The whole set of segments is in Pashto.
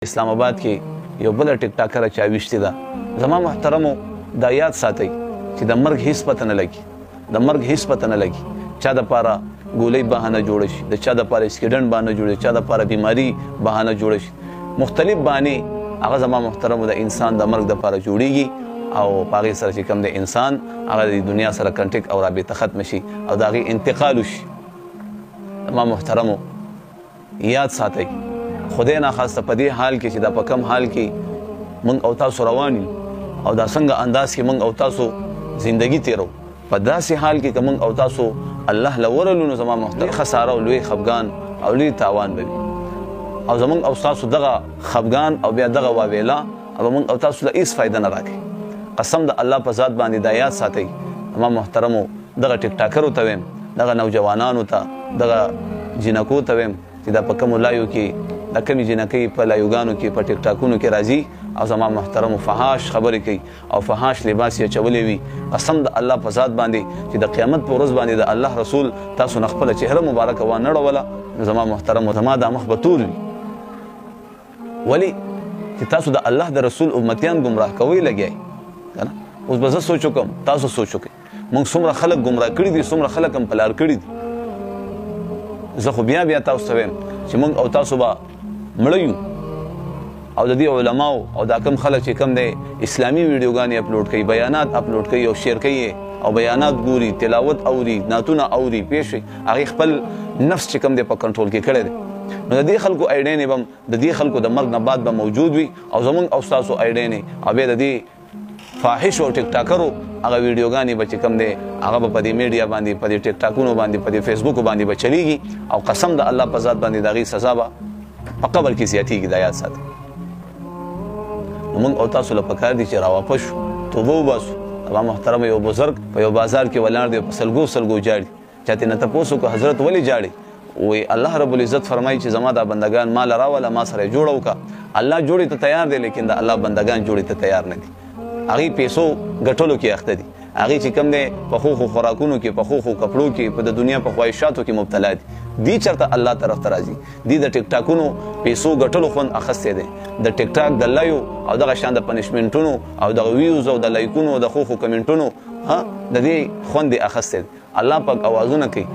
اسلام آباد کې یو بل ټیک ټاکر چا وشتي دا زما محترمو دا یاد ساتئ چې د مرګ هیڅ پته نه لګي د مرګ هیڅ پته نه لګي چا د پاره ګولۍ بهانه جوړ شي د چا د پاره اسکیډنټ بهانه جوړ شي چا د پاره بیماری بهانه جوړ شي مختلف بهانې هغه زما محترمو د انسان د مرګ د پاره جوړیږي او هغې سره چې کوم د انسان هغه د دنیا سره کنټیکټ او رابطه ختم شي او د هغې انتقال وشي زما محترمو یاد ساتئ خدای ناخواسته په دې حال کې چې دا په کم حال کې موږ او تاسو روان یو او دا څنګه انداز کې موږ او تاسو زندگی تیرو په داسې حال کې که موږ او تاسو الله له ورلو نو زما محترم خساره او لوی خفګان او لوی تاوان به وي او زموږ او تاسو دغه خفګان او بیا دغه واویلا او موږ او تاسو له هېڅ فایده نه راکوي قسم د الله په ذات باندې دا یاد ساتئ زما محترمو دغه ټیک ټاکرو ته ویم دغه نوجوانانو ته دغه جنکو ته ویم چې دا په کومو لایو کې د کمې جنکۍ په لایوګانو کې په ټیک ټاکونو کې راځي او زما محترمو فحاش خبرې کوي او فحاش لباس یې اچولی وي قسم د الله په ذات باندې چې د قیامت په ورځ باندې د الله رسول تاسو نه خپله چهره مبارکه وانړوله نو زما محترمو زما دا مخ به تور وي ولې چې تاسو د الله د رسول امتیان ګمراه کوئ لګیئ که نه اوس به زه سوچ وکړم تاسو سوچ وکړئ موږ څومره خلک ګمراه کړي دي څومره خلک هم په لار کړي دي زه خو بیا تاسو ته وایم چې موږ او تاسو به مړه یو او د دې علماو او دا کم خلک چې کم دی اسلامي ویډیوګانې اپلوډ کوي بیانات اپلوډ کوي او شیر کوي او بیانات ګوري تلاوت اوري نعتونه اوري پیښ وي هغې خپل نفس چې کم دی په کنټرول کې کړی دی نو د دې خلکو ایډیانې به هم د دې خلکو د مرګ نه بعد به موجود وي او زموږ او ستاسو ایډیانې او بیا د دې فاحش او ټیک ټاکرو هغه ویډیوګانې به چې کم دی هغه به په دې میډیا باندې په دې ټیک ټاکونو باندې په دې فیسبوک باندې به چلیږي او قسم د الله په ذات باندې د هغې سزا به په قبر کې زیاتېږي دا یاد ساتئ نو موږ او تاسو له پکار دي چې راواپس شو توبه وباسو زما محترم یو بزرګ په یو بازار کې ولاړ دی په سلګو سلګو جاړي چا ترې نه تپوس وکړو حضرت ولې جاړي وایي الله رب العزت فرمایي چې زما دا بندګان ما له راوله ما سره یې جوړه وکړه الله جوړې ته تیار دی لیکن د الله بندګان جوړې ته تیار نه دي هغې پیسو ګټلو کې اخته دي هغې چې کوم دی په خوښو خوراکونو کې په خوښو کپړو کې په د دنیا په خواهشاتو کې مبتلا دي دی چېرته الله طرف ته راځي دی د ټیک ټاکونو پیسو ګټلو خوند اخیستی دی د ټیک ټاک د لایو او دغه شان د پنشمنټونو او دغه ویوز او د لایکونو د خوښو کمنټونو د دې خوند یې اخیستی دی الله پاک اوازونه کوي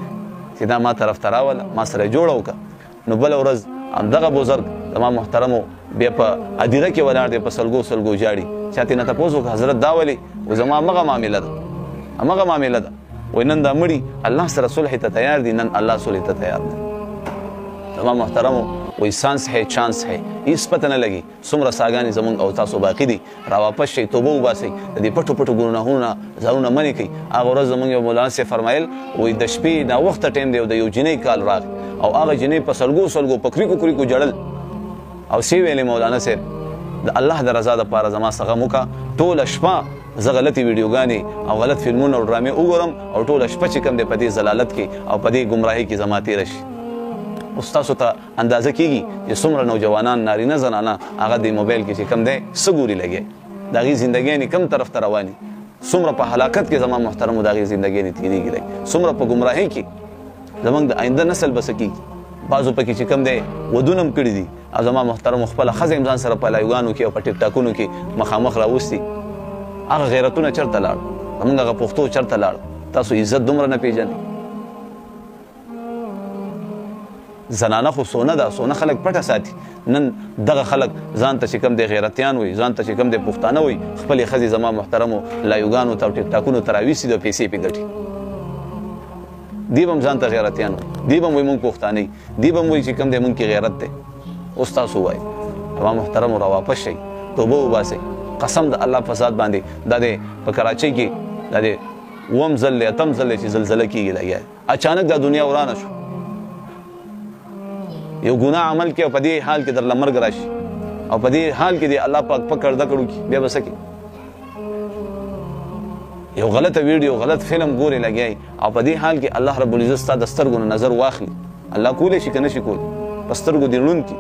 چې دا ما طرف ته راوله ما سره جوړه وکړه نو بله ورځ همدغه بزرګ زما محترمو بیا په هدیره کې ولاړ دی په سلګو سلګو جاړي چا ترې نه تپوس وکړه حضرت دا ولې و زما همغه معامله ده همغه معامله ده وای نن دا مړي الله سره صلح ته تیار دي نن الله صلح ته تیار دی زما محترمو وای سانس ہے چانس ہے هیڅ پته نه لګي څومره ساګانې زموږ او تاسو باقي دي راواپس شئ توبه وباسئ د دې پټو پټو ګناهونه ځانونه منې کوئ هغه ورځ زموږ یو مولانا صاحب فرمایل وایي د شپې ناوخته ټایم دی او د یو جنۍ کال راغی او هغه جنۍ په سلګو سلګو په کریکو کریکو جړل او سی ویلې مولانا صاحب د الله د رضا دپاره زما څخه موکه ټوله شپه زه غلطې ویډیوګانې او غلط فلمونه او ډرامې وګورم او ټوله شپه چې کوم دی په دې ضلالت کې او په دې ګمراهۍ کې زما تېره شي اوس تاسو ته اندازه کېږي چې څومره نوجوانان نارینه زنانه هغه د موبایل کې چې کوم دی څه ګوري لګیا د هغې زندګیانې کوم طرف ته روانې څومره په هلاکت کې زما محترمو د هغې زندګیانې تېرېږي لګي څومره په ګمراهۍ کې زموږ د آینده نسل به څه کېږي بعضو پکې چې کوم دی ودونه هم کړي دي او زما محترمو خپله ښځه هم ځان سره په لایوګانو کې او په ټیک ټاکونو کې مخامخ راوستي هغه غیرتونه چېرته لاړ زموږ هغه پښتو چېرته لاړ تاسو عزت دومره نه پېژنئ زنانه خو سونه ده سونه خلک پټه ساتي نن دغه خلک ځان ته چې کوم دی غیرتیان وي ځان ته چې کوم دی پښتانه وي خپلې ښځې زما محترمو لایوګانو ته او ټیک ټاکونو ته راویسي دي او پیسې پې ګټي دی به هم ځان ته غیرتیان وي دی به هم وایي مونږ پښتانه یي دی به هم وایي چې کوم دی مونږ کې غیرت دی اوس تاسو وایي زما محترمو راواپس شئ توبه وباسئ قسم د الله په ذات باندې دا دی په کراچۍ کې دا دی اووم ځل دی اتم ځل دی چې زلزله کېږي لګیا اچانک دا دنیا ورانه شو یو ګناه عمل کې او په دې حال کې درله مرګ راشي او په دې حال کې دی الله پاک پکړده کړو کي بیا به څه کوي یو غلطه ویډیو غلط فلم ګورې لګیایي او په دې حال کې الله رب العزت ستا د سترګو نه نظر واخلي الله کولی شي که نه شي کولی په سترګو دې ړوند کړي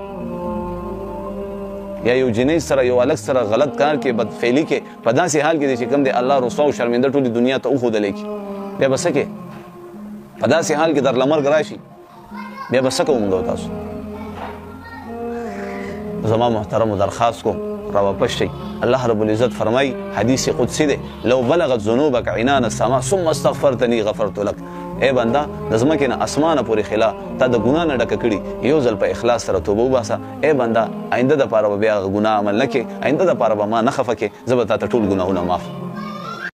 یا یو جنۍ سره یو هلک سره غلط کار کې بدفعلي کې په داسې حال کې دی چې کوم دی الله رسوا او شرمنده ټولې دنیا ته وښودلی کي بیا به څه کوې په داسې حال کې درله مرګ راشي بیا به څه کوو موږ او تاسو زما محترم درخواست کوم را واپس شئ. الله رب العزت فرمای حدیث قدسی دی لو بلغت ذنوبک عنان السما ثم استغفرتنی غفرت لك. اے بنده د ځمکې نه اسمانه پورې خلا تا د ګناه نه ډکه کړي یو ځل په اخلاص سره توبه وباسه. اے بنده آینده دپاره به بیا ګناه عمل نه کې، آینده دپاره به ما نه خفه کې، زه به تا ته ټول ګناهونه معاف